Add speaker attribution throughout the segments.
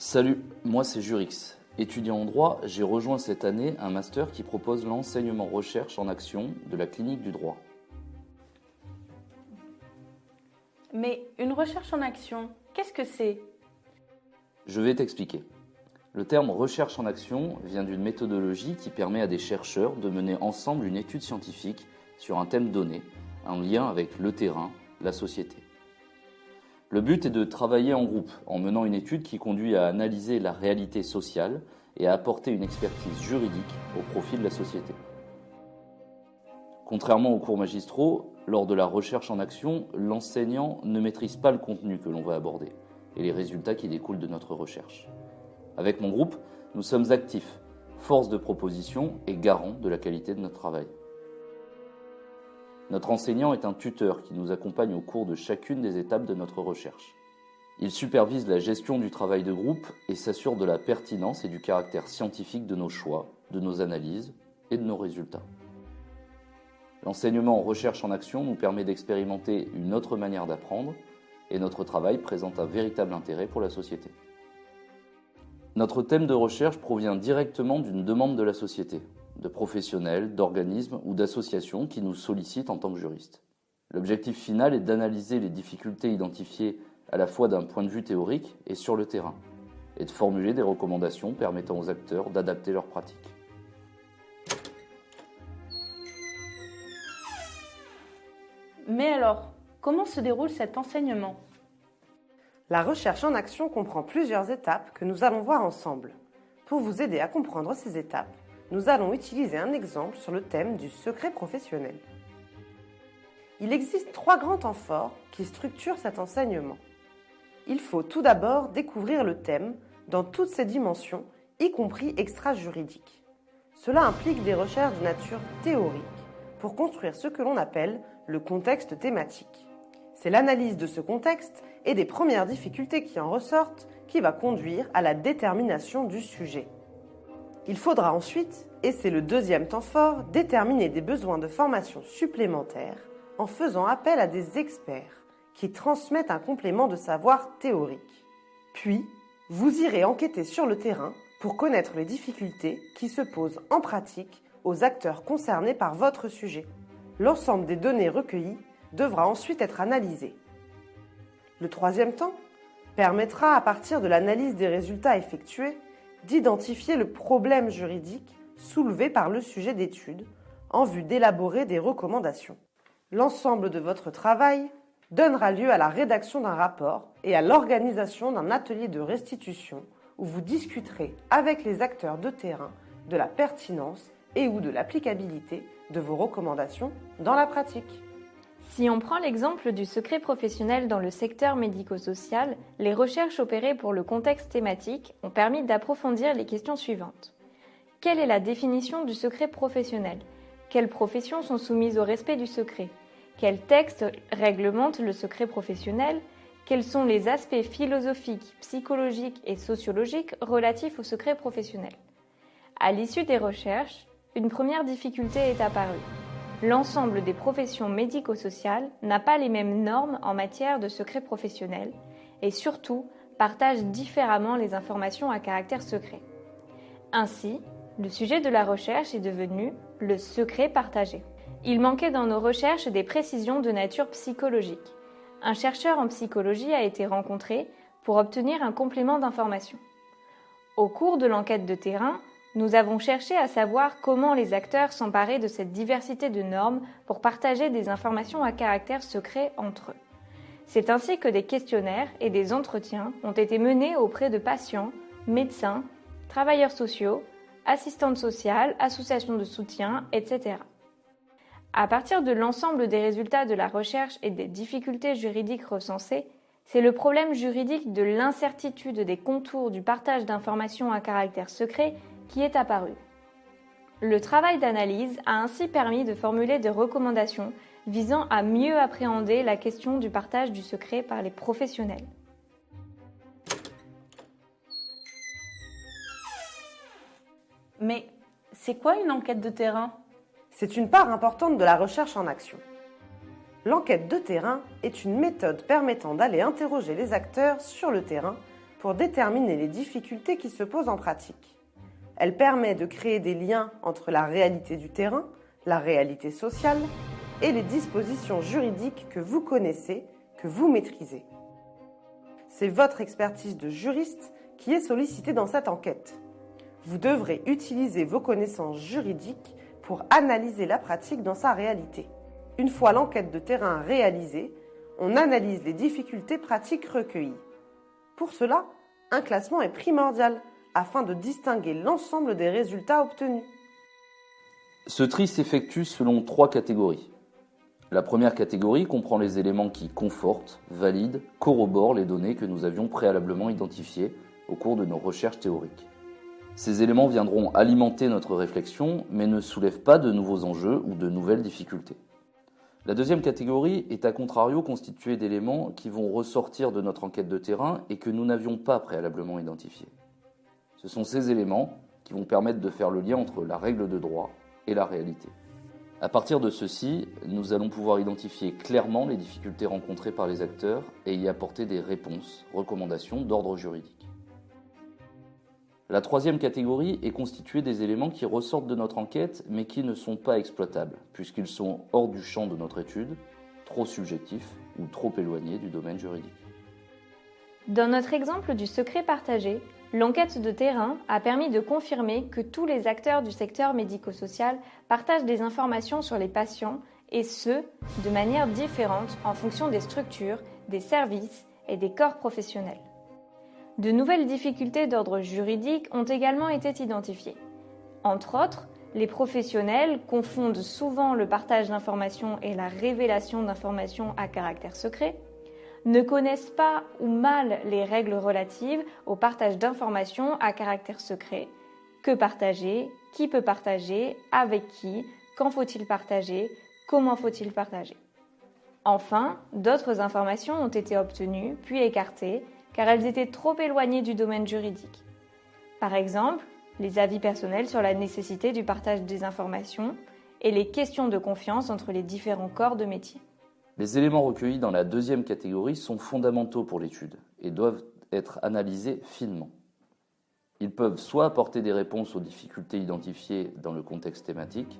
Speaker 1: Salut, moi c'est Jurix. Étudiant en droit, j'ai rejoint cette année un master qui propose l'enseignement recherche en action de la clinique du droit.
Speaker 2: Mais une recherche en action, qu'est-ce que c'est?
Speaker 1: Je vais t'expliquer. Le terme recherche en action vient d'une méthodologie qui permet à des chercheurs de mener ensemble une étude scientifique sur un thème donné, en lien avec le terrain, la société. Le but est de travailler en groupe, en menant une étude qui conduit à analyser la réalité sociale et à apporter une expertise juridique au profit de la société. Contrairement aux cours magistraux, lors de la recherche en action, l'enseignant ne maîtrise pas le contenu que l'on va aborder et les résultats qui découlent de notre recherche. Avec mon groupe, nous sommes actifs, force de proposition et garant de la qualité de notre travail. Notre enseignant est un tuteur qui nous accompagne au cours de chacune des étapes de notre recherche. Il supervise la gestion du travail de groupe et s'assure de la pertinence et du caractère scientifique de nos choix, de nos analyses et de nos résultats. L'enseignement en recherche en action nous permet d'expérimenter une autre manière d'apprendre et notre travail présente un véritable intérêt pour la société. Notre thème de recherche provient directement d'une demande de la société, de professionnels, d'organismes ou d'associations qui nous sollicitent en tant que juristes. L'objectif final est d'analyser les difficultés identifiées à la fois d'un point de vue théorique et sur le terrain, et de formuler des recommandations permettant aux acteurs d'adapter leurs pratiques.
Speaker 2: Mais alors, comment se déroule cet enseignement?
Speaker 3: La recherche en action comprend plusieurs étapes que nous allons voir ensemble. Pour vous aider à comprendre ces étapes, nous allons utiliser un exemple sur le thème du secret professionnel. Il existe 3 grands temps forts qui structurent cet enseignement. Il faut tout d'abord découvrir le thème dans toutes ses dimensions, y compris extra-juridiques. Cela implique des recherches de nature théorique pour construire ce que l'on appelle le contexte thématique. C'est l'analyse de ce contexte et des premières difficultés qui en ressortent qui va conduire à la détermination du sujet. Il faudra ensuite, et c'est le deuxième temps fort, déterminer des besoins de formation supplémentaires en faisant appel à des experts qui transmettent un complément de savoir théorique. Puis, vous irez enquêter sur le terrain pour connaître les difficultés qui se posent en pratique aux acteurs concernés par votre sujet. L'ensemble des données recueillies devra ensuite être analysé. Le troisième temps permettra, à partir de l'analyse des résultats effectués, d'identifier le problème juridique soulevé par le sujet d'étude en vue d'élaborer des recommandations. L'ensemble de votre travail donnera lieu à la rédaction d'un rapport et à l'organisation d'un atelier de restitution où vous discuterez avec les acteurs de terrain de la pertinence et ou de l'applicabilité de vos recommandations dans la pratique.
Speaker 4: Si on prend l'exemple du secret professionnel dans le secteur médico-social, les recherches opérées pour le contexte thématique ont permis d'approfondir les questions suivantes. Quelle est la définition du secret professionnel? Quelles professions sont soumises au respect du secret? Quels textes réglementent le secret professionnel? Quels sont les aspects philosophiques, psychologiques et sociologiques relatifs au secret professionnel? À l'issue des recherches, une première difficulté est apparue. L'ensemble des professions médico-sociales n'a pas les mêmes normes en matière de secret professionnel et surtout partage différemment les informations à caractère secret. Ainsi, le sujet de la recherche est devenu le secret partagé. Il manquait dans nos recherches des précisions de nature psychologique. Un chercheur en psychologie a été rencontré pour obtenir un complément d'information. Au cours de l'enquête de terrain, nous avons cherché à savoir comment les acteurs s'emparaient de cette diversité de normes pour partager des informations à caractère secret entre eux. C'est ainsi que des questionnaires et des entretiens ont été menés auprès de patients, médecins, travailleurs sociaux, assistantes sociales, associations de soutien, etc. À partir de l'ensemble des résultats de la recherche et des difficultés juridiques recensées, c'est le problème juridique de l'incertitude des contours du partage d'informations à caractère secret qui est apparu. Le travail d'analyse a ainsi permis de formuler des recommandations visant à mieux appréhender la question du partage du secret par les professionnels.
Speaker 2: Mais c'est quoi une enquête de terrain?
Speaker 3: C'est une part importante de la recherche en action. L'enquête de terrain est une méthode permettant d'aller interroger les acteurs sur le terrain pour déterminer les difficultés qui se posent en pratique. Elle permet de créer des liens entre la réalité du terrain, la réalité sociale et les dispositions juridiques que vous connaissez, que vous maîtrisez. C'est votre expertise de juriste qui est sollicitée dans cette enquête. Vous devrez utiliser vos connaissances juridiques pour analyser la pratique dans sa réalité. Une fois l'enquête de terrain réalisée, on analyse les difficultés pratiques recueillies. Pour cela, un classement est primordial afin de distinguer l'ensemble des résultats obtenus.
Speaker 1: Ce tri s'effectue selon 3 catégories. La première catégorie comprend les éléments qui confortent, valident, corroborent les données que nous avions préalablement identifiées au cours de nos recherches théoriques. Ces éléments viendront alimenter notre réflexion, mais ne soulèvent pas de nouveaux enjeux ou de nouvelles difficultés. La deuxième catégorie est à contrario constituée d'éléments qui vont ressortir de notre enquête de terrain et que nous n'avions pas préalablement identifiés. Ce sont ces éléments qui vont permettre de faire le lien entre la règle de droit et la réalité. À partir de ceci, nous allons pouvoir identifier clairement les difficultés rencontrées par les acteurs et y apporter des réponses, recommandations d'ordre juridique. La troisième catégorie est constituée des éléments qui ressortent de notre enquête mais qui ne sont pas exploitables, puisqu'ils sont hors du champ de notre étude, trop subjectifs ou trop éloignés du domaine juridique.
Speaker 4: Dans notre exemple du secret partagé, l'enquête de terrain a permis de confirmer que tous les acteurs du secteur médico-social partagent des informations sur les patients et ce, de manière différente en fonction des structures, des services et des corps professionnels. De nouvelles difficultés d'ordre juridique ont également été identifiées. Entre autres, les professionnels confondent souvent le partage d'informations et la révélation d'informations à caractère secret, ne connaissent pas ou mal les règles relatives au partage d'informations à caractère secret. Que partager, qui peut partager, avec qui, quand faut-il partager, comment faut-il partager. Enfin, d'autres informations ont été obtenues puis écartées car elles étaient trop éloignées du domaine juridique. Par exemple, les avis personnels sur la nécessité du partage des informations et les questions de confiance entre les différents corps de métier.
Speaker 1: Les éléments recueillis dans la deuxième catégorie sont fondamentaux pour l'étude et doivent être analysés finement. Ils peuvent soit apporter des réponses aux difficultés identifiées dans le contexte thématique,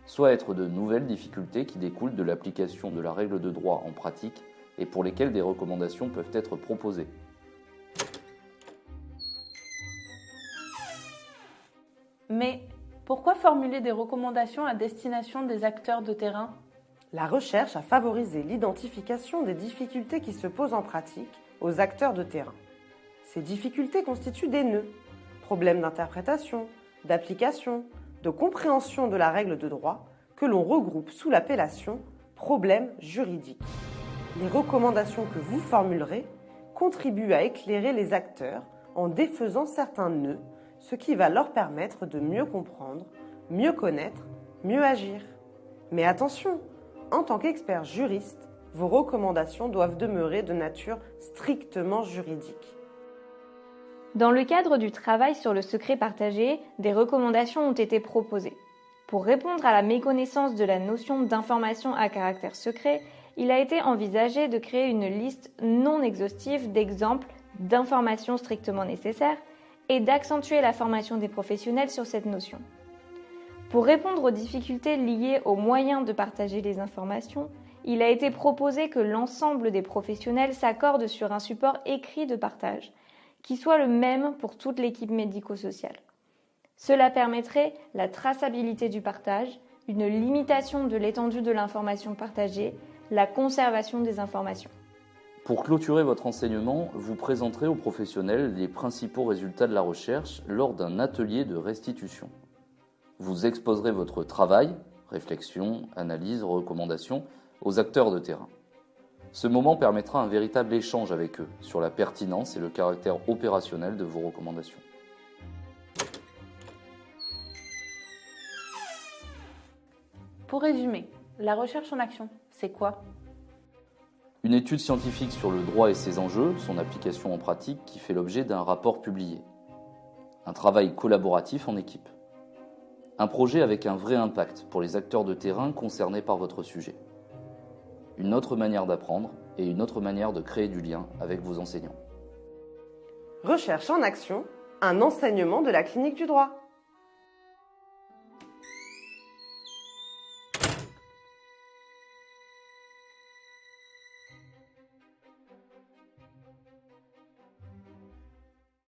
Speaker 1: soit être de nouvelles difficultés qui découlent de l'application de la règle de droit en pratique et pour lesquelles des recommandations peuvent être proposées.
Speaker 2: Mais pourquoi formuler des recommandations à destination des acteurs de terrain ?
Speaker 3: La recherche a favorisé l'identification des difficultés qui se posent en pratique aux acteurs de terrain. Ces difficultés constituent des nœuds, problèmes d'interprétation, d'application, de compréhension de la règle de droit que l'on regroupe sous l'appellation problèmes juridiques. Les recommandations que vous formulerez contribuent à éclairer les acteurs en défaisant certains nœuds, ce qui va leur permettre de mieux comprendre, mieux connaître, mieux agir. Mais attention, en tant qu'expert juriste, vos recommandations doivent demeurer de nature strictement juridique.
Speaker 4: Dans le cadre du travail sur le secret partagé, des recommandations ont été proposées. Pour répondre à la méconnaissance de la notion d'information à caractère secret, il a été envisagé de créer une liste non exhaustive d'exemples d'informations strictement nécessaires et d'accentuer la formation des professionnels sur cette notion. Pour répondre aux difficultés liées aux moyens de partager les informations, il a été proposé que l'ensemble des professionnels s'accordent sur un support écrit de partage, qui soit le même pour toute l'équipe médico-sociale. Cela permettrait la traçabilité du partage, une limitation de l'étendue de l'information partagée, la conservation des informations.
Speaker 1: Pour clôturer votre enseignement, vous présenterez aux professionnels les principaux résultats de la recherche lors d'un atelier de restitution. Vous exposerez votre travail, réflexion, analyse, recommandation, aux acteurs de terrain. Ce moment permettra un véritable échange avec eux sur la pertinence et le caractère opérationnel de vos recommandations.
Speaker 2: Pour résumer, la recherche en action, c'est quoi ?
Speaker 1: Une étude scientifique sur le droit et ses enjeux, son application en pratique, qui fait l'objet d'un rapport publié. Un travail collaboratif en équipe. Un projet avec un vrai impact pour les acteurs de terrain concernés par votre sujet. Une autre manière d'apprendre et une autre manière de créer du lien avec vos enseignants.
Speaker 3: Recherche en action, un enseignement de la clinique du droit.